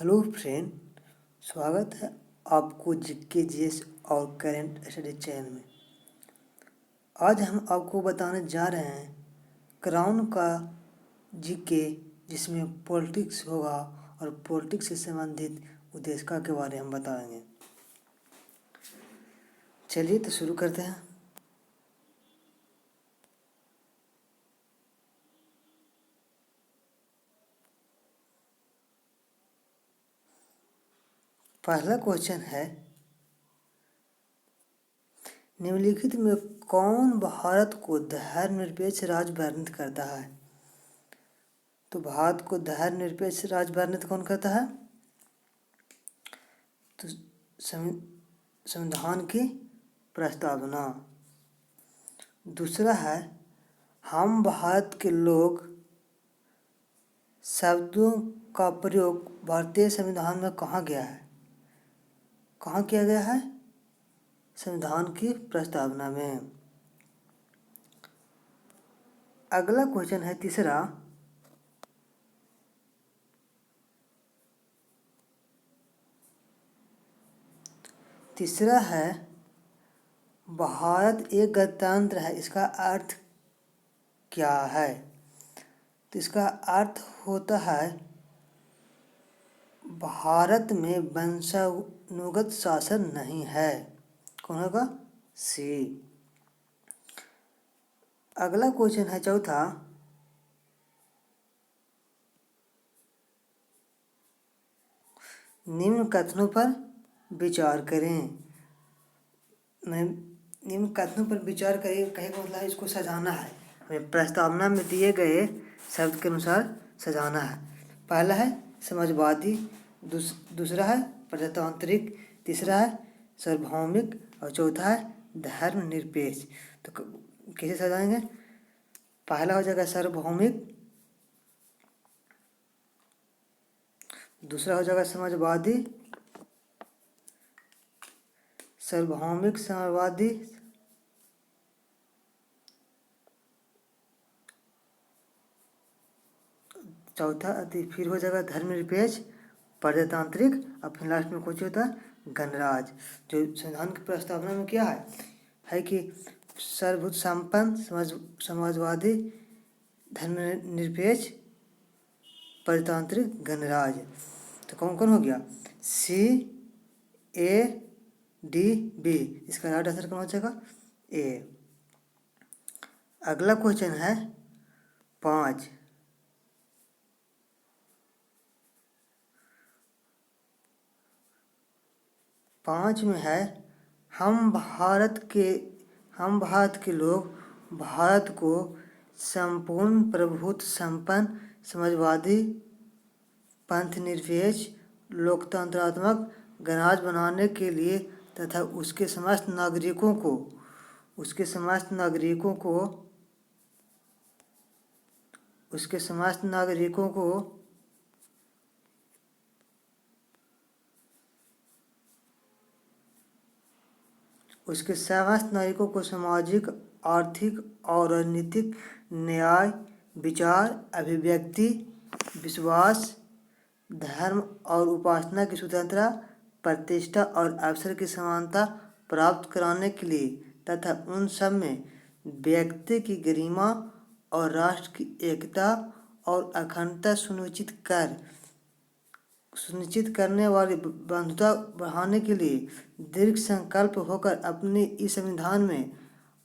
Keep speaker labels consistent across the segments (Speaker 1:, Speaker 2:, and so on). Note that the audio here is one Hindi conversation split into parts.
Speaker 1: हेलो फ्रेंड, स्वागत है आपको जीके जीएस और करंट स्टडी चैनल में। आज हम आपको बताने जा रहे हैं क्राउन का जीके, जिसमें पॉलिटिक्स होगा और पॉलिटिक्स से संबंधित उद्देशिका के बारे में हम बताएंगे। चलिए तो शुरू करते हैं। पहला क्वेश्चन है, निम्नलिखित में कौन भारत को धर्मनिरपेक्ष राज्य वर्णित करता है? तो भारत को धर्मनिरपेक्ष राज्य वर्णित कौन करता है? तो संविधान की प्रस्तावना। दूसरा है, हम भारत के लोग शब्दों का प्रयोग भारतीय संविधान में कहाँ गया है? कहाँ किया गया है? संविधान की प्रस्तावना में। अगला क्वेश्चन है तीसरा, है भारत एक गणतंत्र है, इसका अर्थ क्या है? तो इसका अर्थ होता है भारत में वंशानुगत शासन नहीं है। कौन होगा? सी। अगला क्वेश्चन है चौथा, निम्न कथनों पर विचार करें। निम्न कथनों पर विचार करें कहे का मतलब इसको सजाना है, हमें प्रस्तावना में दिए गए शब्द के अनुसार सजाना है। पहला है समाजवादी, दूसरा है प्रजातांत्रिक, तीसरा है सार्वभौमिक और चौथा है धर्मनिरपेक्ष। तो कैसे सजाएंगे? पहला हो जाएगा सार्वभौमिक, दूसरा हो जाएगा समाजवादी, सार्वभौमिक समाजवादी, चौथा फिर हो जाएगा धर्मनिरपेक्ष, प्रजातांत्रिक और फिर लास्ट में कुछ होता है गणराज्य। जो संविधान की प्रस्तावना में क्या है कि सर्वभूत संपन्न, समाजवादी, धर्मनिरपेक्ष, प्रजातांत्रिक, गणराज्य। तो कौन कौन हो गया? सी, ए, डी, बी। इसका राइट आंसर कौन हो जाएगा? ए। अगला क्वेश्चन है 5 में है, हम भारत के लोग भारत को संपूर्ण प्रभुत्व संपन्न, समाजवादी, पंथनिरपेक्ष, लोकतंत्रात्मक गणराज्य बनाने के लिए तथा उसके समस्त नागरिकों को सामाजिक, आर्थिक और राजनीतिक न्याय, विचार, अभिव्यक्ति, विश्वास, धर्म और उपासना की स्वतंत्रता, प्रतिष्ठा और अवसर की समानता प्राप्त कराने के लिए तथा उन सब में व्यक्ति की गरिमा और राष्ट्र की एकता और अखंडता सुनिश्चित करने वाली बंधुता बढ़ाने के लिए दृढ़ संकल्प होकर अपने इस संविधान में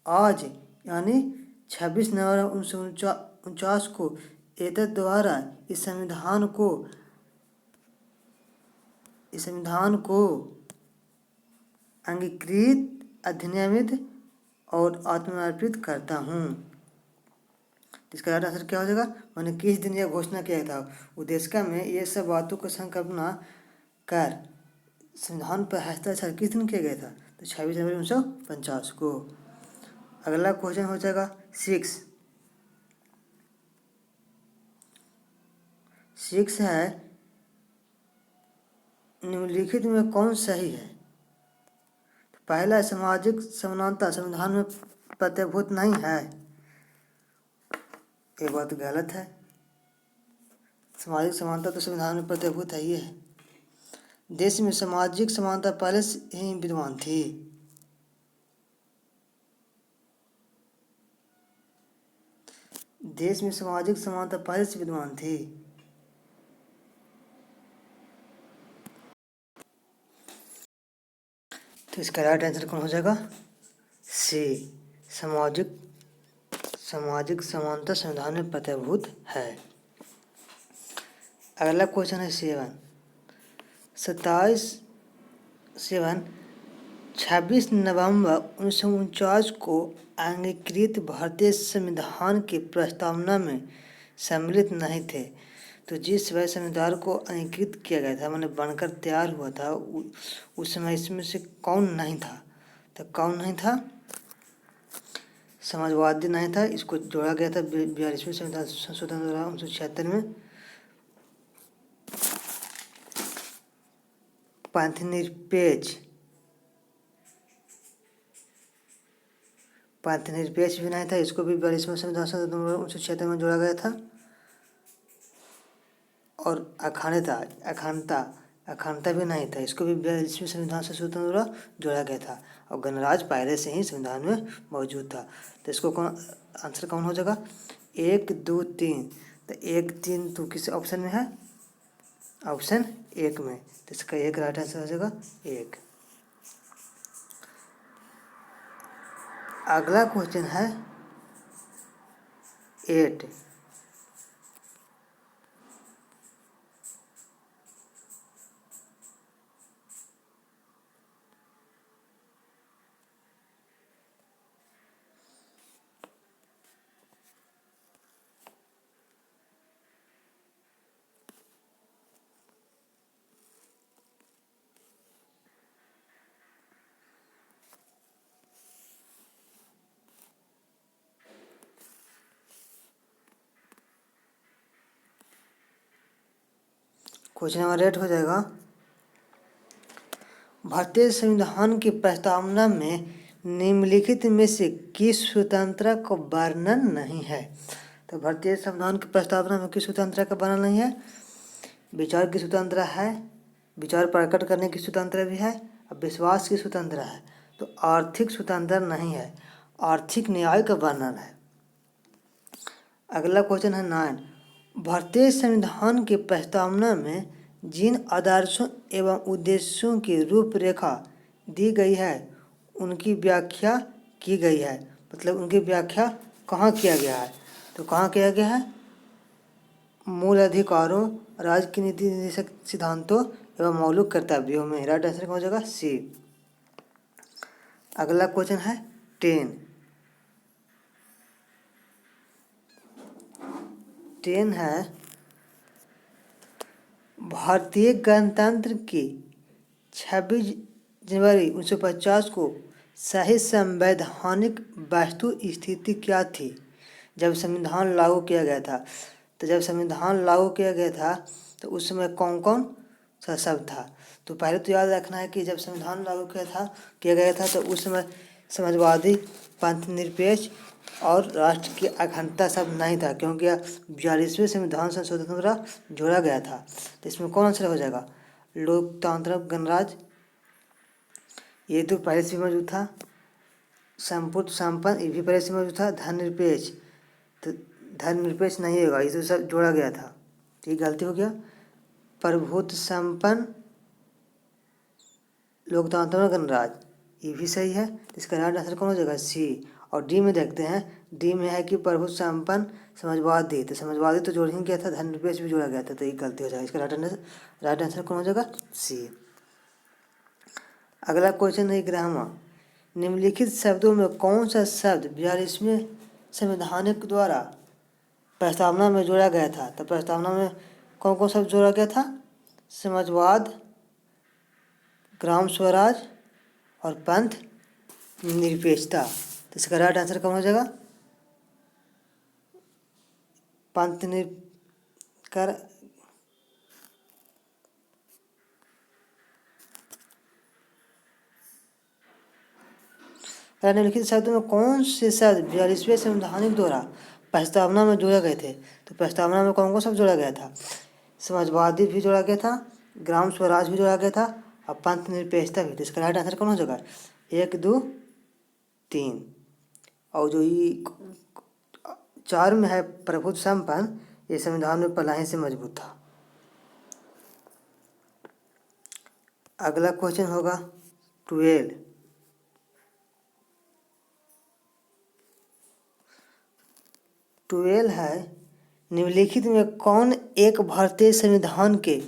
Speaker 1: आज यानी 26 नवंबर 1949 को एतद द्वारा इस संविधान को अंगीकृत, अधिनियमित और आत्मनिर्भर करता हूँ। इसका राइट आंसर क्या हो जाएगा? मैंने किस दिन यह घोषणा किया था? उद्देशिका में ये सब बातों को संकल्पना कर संविधान पर हस्ताक्षर किस दिन किया गया था? तो 26 जनवरी 1950 को। अगला क्वेश्चन हो जाएगा 6 है, निम्नलिखित में कौन सही है? पहला, सामाजिक समानता संविधान में प्रतिभूत नहीं है। ये बात गलत है। सामाजिक समानता तो संविधान में प्रतिभूत है ही है। देश में सामाजिक समानता पहले से ही विद्यमान थी। देश में सामाजिक समानता पहले से विद्यमान थी। तो इसका राइट आंसर कौन हो जाएगा? सी। सामाजिक समानता संविधान में प्रतिभूत है। अगला क्वेश्चन है 26 नवंबर 1949 को अंगीकृत भारतीय संविधान की प्रस्तावना में सम्मिलित नहीं थे। तो जिस वह संविधान को अंगीकृत किया गया था, मैंने बनकर तैयार हुआ था, उस समय इसमें से कौन नहीं था? तो कौन नहीं था? समाजवादी नहीं था। इसको जोड़ा गया था 42वें संविधान संशोधन द्वारा 1976 में। पंथनिरपेक्ष भी नहीं था। इसको भी 42वें संविधान संशोधन द्वारा 1976 में जोड़ा गया था। और अखंडता भी नहीं था। इसको भी 42वें संविधान संशोधन द्वारा जोड़ा गया था। और गणराज्य पहले से ही संविधान में मौजूद था। तो इसको आंसर कौन हो जाएगा? 1, 2, 3। तो 1, 3 तो किस ऑप्शन में है? ऑप्शन 1 में। तो इसका एक राइट आंसर हो जाएगा 1। अगला क्वेश्चन है 8। क्वेश्चन नंबर 8 हो जाएगा, भारतीय संविधान की प्रस्तावना में निम्नलिखित में से किस स्वतंत्रता का वर्णन नहीं है? तो भारतीय संविधान की प्रस्तावना में किस स्वतंत्रता का वर्णन नहीं है? विचार की स्वतंत्रता है, विचार प्रकट करने की स्वतंत्रता भी है, और विश्वास की स्वतंत्रता है। तो आर्थिक स्वतंत्रता नहीं है, आर्थिक न्याय का वर्णन है। अगला क्वेश्चन है 9। भारतीय संविधान की प्रस्तावना में जिन आदर्शों एवं उद्देश्यों की रूपरेखा दी गई है उनकी व्याख्या की गई है। मतलब उनकी व्याख्या कहाँ किया गया है? तो कहाँ किया गया है? मूल अधिकारों, राज्य की नीति निर्देशक सिद्धांतों एवं मौलिक कर्तव्यों में। राइट आंसर कौन हो जाएगा? सी। अगला क्वेश्चन है 10 है, भारतीय गणतंत्र की 26 जनवरी 1950 को सही संवैधानिक वस्तु स्थिति क्या थी जब संविधान लागू किया गया था? तो जब संविधान लागू किया गया था तो उस समय कौन कौन सा शब्द था? तो पहले तो याद रखना है कि जब संविधान लागू किया गया था तो उस समय समाजवादी, पंथनिरपेक्ष और राष्ट्र की अखंडता शब्द नहीं था, क्योंकि 42वें संविधान संशोधन द्वारा जोड़ा गया था। तो इसमें कौन आंसर हो जाएगा? लोकतांत्रिक गणराज्य, ये तो पहले से मौजूद था। संपूर्ण संपन्न, ये भी पहले से मौजूद था। धर्मनिरपेक्ष, तो धर्मनिरपेक्ष नहीं होगा, ये तो सब जोड़ा गया था। तो ये गलती हो गया। प्रभुत्व संपन्न लोकतांत्रिक गणराज्य, ये भी सही है। इसका राइट आंसर कौन हो जाएगा? सी। और डी में देखते हैं, डी में है कि प्रभुत्व संपन्न समाजवादी, तो समाजवादी तो जोड़ ही गया था, धर्मनिरपेक्ष भी जोड़ा गया था, तो ये गलती हो जाएगा। इसका राइट आंसर कौन हो जाएगा? सी। अगला क्वेश्चन है 11वां, निम्नलिखित शब्दों में कौन सा शब्द 42वें संविधानिक द्वारा प्रस्तावना में जोड़ा गया था? तो प्रस्तावना में कौन कौन शब्द जोड़ा गया था? समाजवाद, ग्राम स्वराज और पंथ निरपेक्षता। तो इसका राइट आंसर कौन हो जाएगा? पंथ निम्नलिखित शब्दों में कौन से शब्द 42वें संविधानिक द्वारा प्रस्तावना में जोड़े गए थे? तो प्रस्तावना में कौन कौन शब्द जोड़ा गया था? समाजवादी भी जोड़ा गया था, ग्राम स्वराज भी जोड़ा गया था और पंथ निरपेक्षता भी। तो इसका राइट आंसर कौन हो जाएगा? 1, 2, 3। और जो ये 4 में है प्रभुत्व संपन्न, ये संविधान में पहले ही से मजबूत था। अगला क्वेश्चन होगा 12। है निम्नलिखित में कौन एक भारतीय संविधान के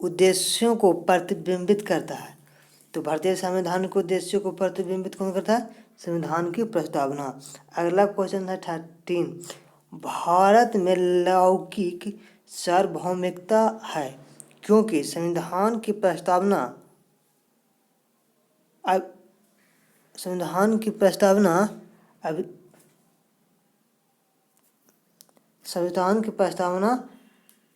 Speaker 1: उद्देश्यों को प्रतिबिंबित करता है? तो भारतीय संविधान के उद्देश्यों को प्रतिबिंबित कौन करता है? संविधान की प्रस्तावना। अगला क्वेश्चन है 13। भारत में लौकिक सार्वभौमिकता है क्योंकि संविधान की प्रस्तावना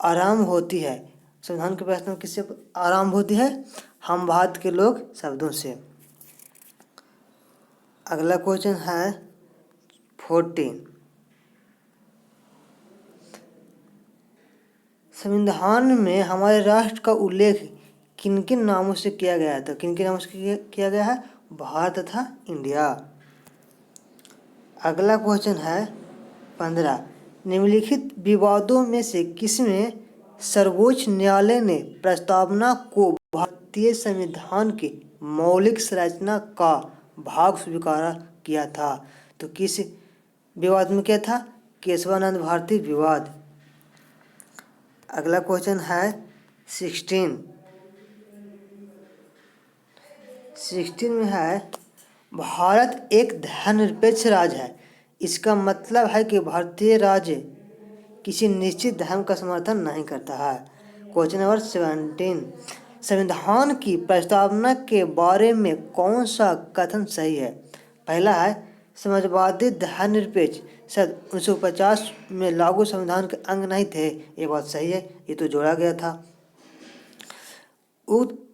Speaker 1: आरंभ होती है। संविधान की प्रस्तावना किससे आरंभ होती है? हम भारत के लोग शब्दों से। अगला क्वेश्चन है 14। संविधान में हमारे राष्ट्र का उल्लेख किन किन नामों से किया गया है? तो किन किन नामों से किया गया है? भारत तथा इंडिया। अगला क्वेश्चन है 15। निम्नलिखित विवादों में से किसमें सर्वोच्च न्यायालय ने प्रस्तावना को भारतीय संविधान की मौलिक संरचना का भाग स्वीकार किया था? तो किस विवाद में क्या था? केशवानंद भारती विवाद। अगला क्वेश्चन है 16। में है भारत एक धर्मनिरपेक्ष राज्य है। इसका मतलब है कि भारतीय राज्य किसी निश्चित धर्म का समर्थन नहीं करता है। Question number 17। संविधान की प्रस्तावना के बारे में कौन सा कथन सही है? पहला है समाजवादी धर्मनिरपेक्ष शायद 1950 में लागू संविधान के अंग नहीं थे। ये बात सही है, ये तो जोड़ा गया था।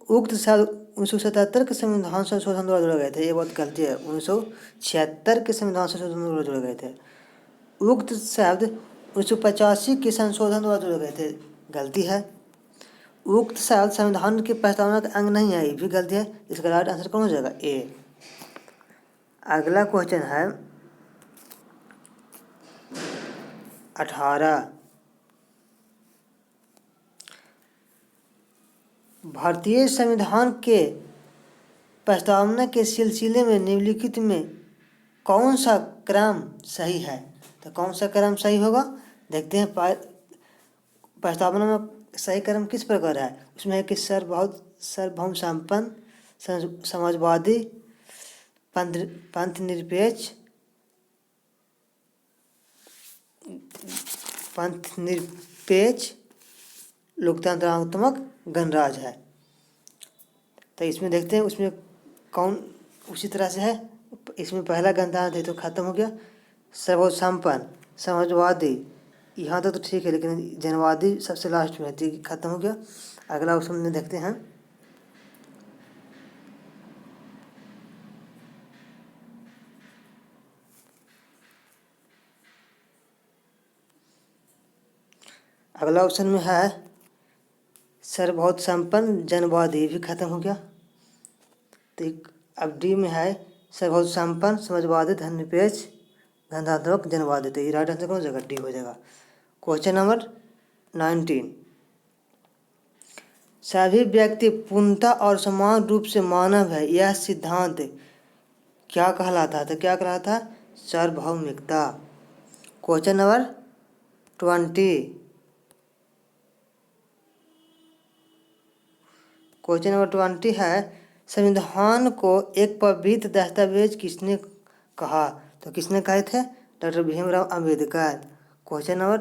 Speaker 1: उक्त साल 1977 के संविधान संशोधन द्वारा जोड़े गए थे। ये बहुत गलती है, 1976 के संविधान संशोधन द्वारा जोड़े गए थे। उक्त शब्द 1985 के संशोधन द्वारा जोड़े गए थे। गलती है। उक्त शब्द संविधान की प्रस्तावना का अंग नहीं है, ये भी गलती है। इसका राइट आंसर कौन हो जाएगा? ए। अगला क्वेश्चन है 18। भारतीय संविधान के प्रस्तावना के सिलसिले में निम्नलिखित में कौन सा क्रम सही है? तो कौन सा क्रम सही होगा? देखते हैं। प्रस्तावना में सही क्रम किस प्रकार है? उसमें है कि सार्वभौम संपन्न, समाजवादी, पंथ निरपेक्ष, लोकतंत्रात्मक गणराज्य है। तो इसमें देखते हैं उसमें कौन उसी तरह से है। इसमें पहला गणतंत्र तो खत्म हो गया। सर्वोच्च संपन्न, समाजवादी, यहाँ तक तो ठीक है, लेकिन जनवादी सबसे लास्ट में है, खत्म हो गया। अगला ऑप्शन में देखते हैं। अगला ऑप्शन में है सर्वभौम संपन्न, जनवादी, भी खत्म हो गया। तो अब डी में है सर्वभौम संपन्न, समाजवादी, धर्मनिरपेक्ष, गणतंत्रात्मक, जनवादी। तो ये राइट आंसर कौन हो जाएगा? डी हो जाएगा। Question number 19। सभी व्यक्ति पूर्णतः और समान रूप से मानव है, यह सिद्धांत क्या कहलाता है? तो क्या कहलाता है? सार्वभौमिकता। Question number 20। क्वेश्चन नंबर 20 है संविधान को एक पवित्र दस्तावेज किसने कहा? तो किसने कहे थे? Doctor Bhimrao Ambedkar. Question number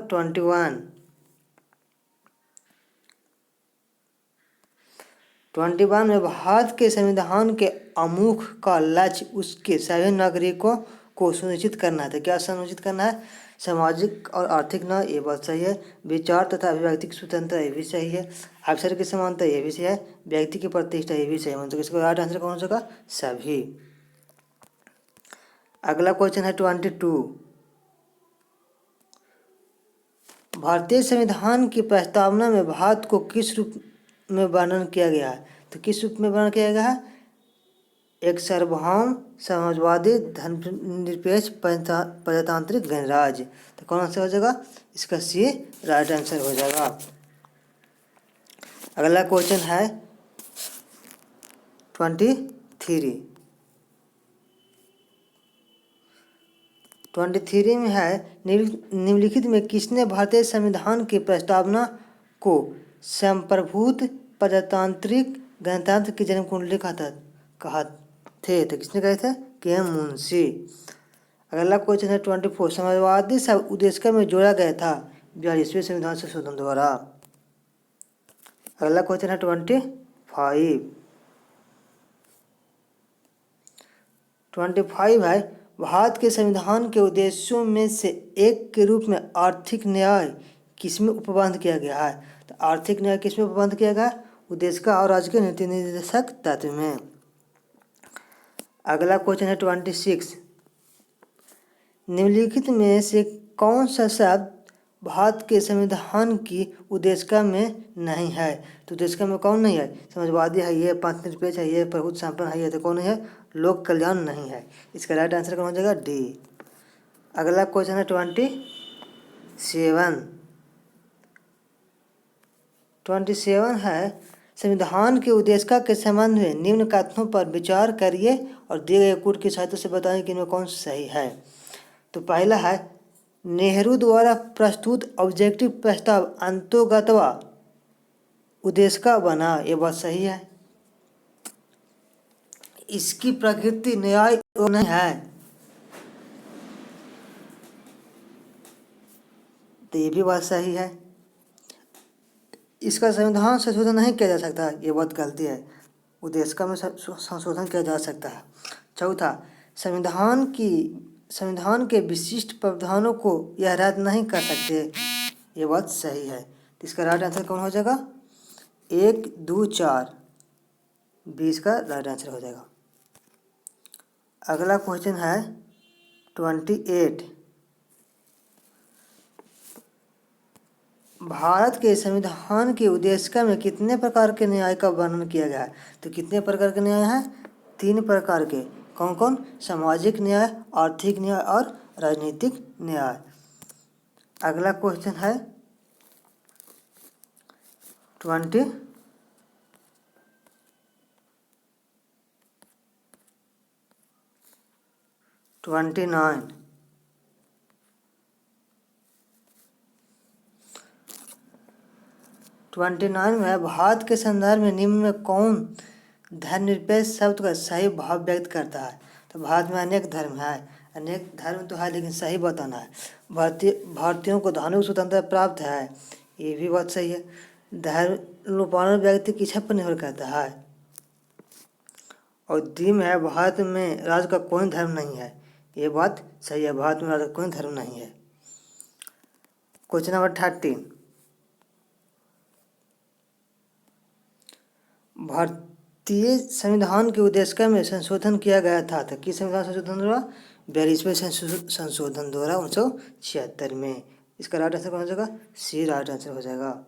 Speaker 1: 21 में भारत के संविधान के आमुख का लक्ष्य उसके सभी नागरिकों को सुनिश्चित करना था। क्या सुनिश्चित करना है? सामाजिक और आर्थिक न्याय, ये बात सही है। विचार तथा अभिव्यक्ति की स्वतंत्रता, ये भी सही है। अवसर की समानता, ये भी सही है। व्यक्ति की प्रतिष्ठा, ये भी सही है। तो इसका राइट आंसर कौन होगा? सभी। अगला क्वेश्चन है 22। भारतीय संविधान की प्रस्तावना में भारत को किस रूप में वर्णन किया गया है। तो किस रूप में वर्णन किया गया है? एक सार्वभौम समाजवादी धर्मनिरपेक्ष प्रजातांत्रिक गणराज्य। तो कौन सा हो जाएगा? इसका सी राइट आंसर हो जाएगा। अगला क्वेश्चन है 23 में है, निम्नलिखित में किसने भारतीय संविधान की प्रस्तावना को संप्रभुत प्रजातांत्रिक गणतंत्र की जन्म कुंडली कहा थे? तो किसने कहे थे? के.एम. मुंशी। अगला क्वेश्चन है 24, समाजवादी सब उद्देश्य में जोड़ा गया था 42वें संविधान संशोधन द्वारा। अगला क्वेश्चन है 25 है, भारत के संविधान के उद्देश्यों में से एक के रूप में आर्थिक न्याय किसमें उपबंध किया गया है? तो आर्थिक न्याय किसमें उपबंध किया गया? उद्देश्य का और राज्य के नीति निर्देशक तत्व में। अगला क्वेश्चन है 26, निम्नलिखित में से कौन सा शब्द भारत के संविधान की उद्देशिका में नहीं है? तो उद्देशिका में कौन नहीं है? समाजवादी है ये, पंथनिरपेक्ष है ये, प्रभुत्व संपन्न है ये। तो कौन है? लोक कल्याण नहीं है। इसका राइट आंसर कौन हो जाएगा? डी। अगला क्वेश्चन है 27 है, संविधान की उद्देशिका के संबंध में निम्न कथनों पर विचार करिए और दिए गए कोड की सहायता से बताएं कि इनमें कौन सही है। तो पहला है, नेहरू द्वारा प्रस्तुत ऑब्जेक्टिव प्रस्ताव अंतोगतवा उद्देशिका बना। ये बात सही है। इसकी प्रकृति न्याय नहीं है, तो ये भी बात सही है। इसका संविधान संशोधन नहीं किया जा सकता, ये बात गलती है। उद्देशिका में संशोधन किया जा सकता है। चौथा, संविधान के विशिष्ट प्रावधानों को यह रद्द नहीं कर सकते, ये बात सही है। तो इसका राइट आंसर कौन हो जाएगा? 1, 2, 4, 20 का राइट आंसर हो जाएगा। अगला क्वेश्चन है 28, भारत के संविधान की उद्देशिका में कितने प्रकार के न्याय का वर्णन किया गया है? तो कितने प्रकार के न्याय हैं? 3 प्रकार के। कौन कौन? सामाजिक न्याय, आर्थिक न्याय और राजनीतिक न्याय। अगला क्वेश्चन है 29, में भारत के संदर्भ में निम्न में कौन धर्मनिरपेक्ष शब्द का सही भाव व्यक्त करता है? तो भारत में अनेक धर्म है, अनेक धर्म तो है, लेकिन सही बताना है। भारतीयों को धार्मिक स्वतंत्रता प्राप्त है, ये भी बात सही है। धर्म व्यक्ति की इच्छा पर निर्भर करता है। और डी में है, भारत में राज्य का कोई धर्म नहीं है, ये बात सही है। भारत में राज्य का कोई धर्म नहीं है। क्वेश्चन नंबर 30, भारतीय संविधान के उद्देशिका में संशोधन किया गया था। तो किस संविधान संशोधन द्वारा? 42वें संशोधन द्वारा 1976 में। इसका राइट आंसर कौन हो जाएगा? सी राइट आंसर हो जाएगा।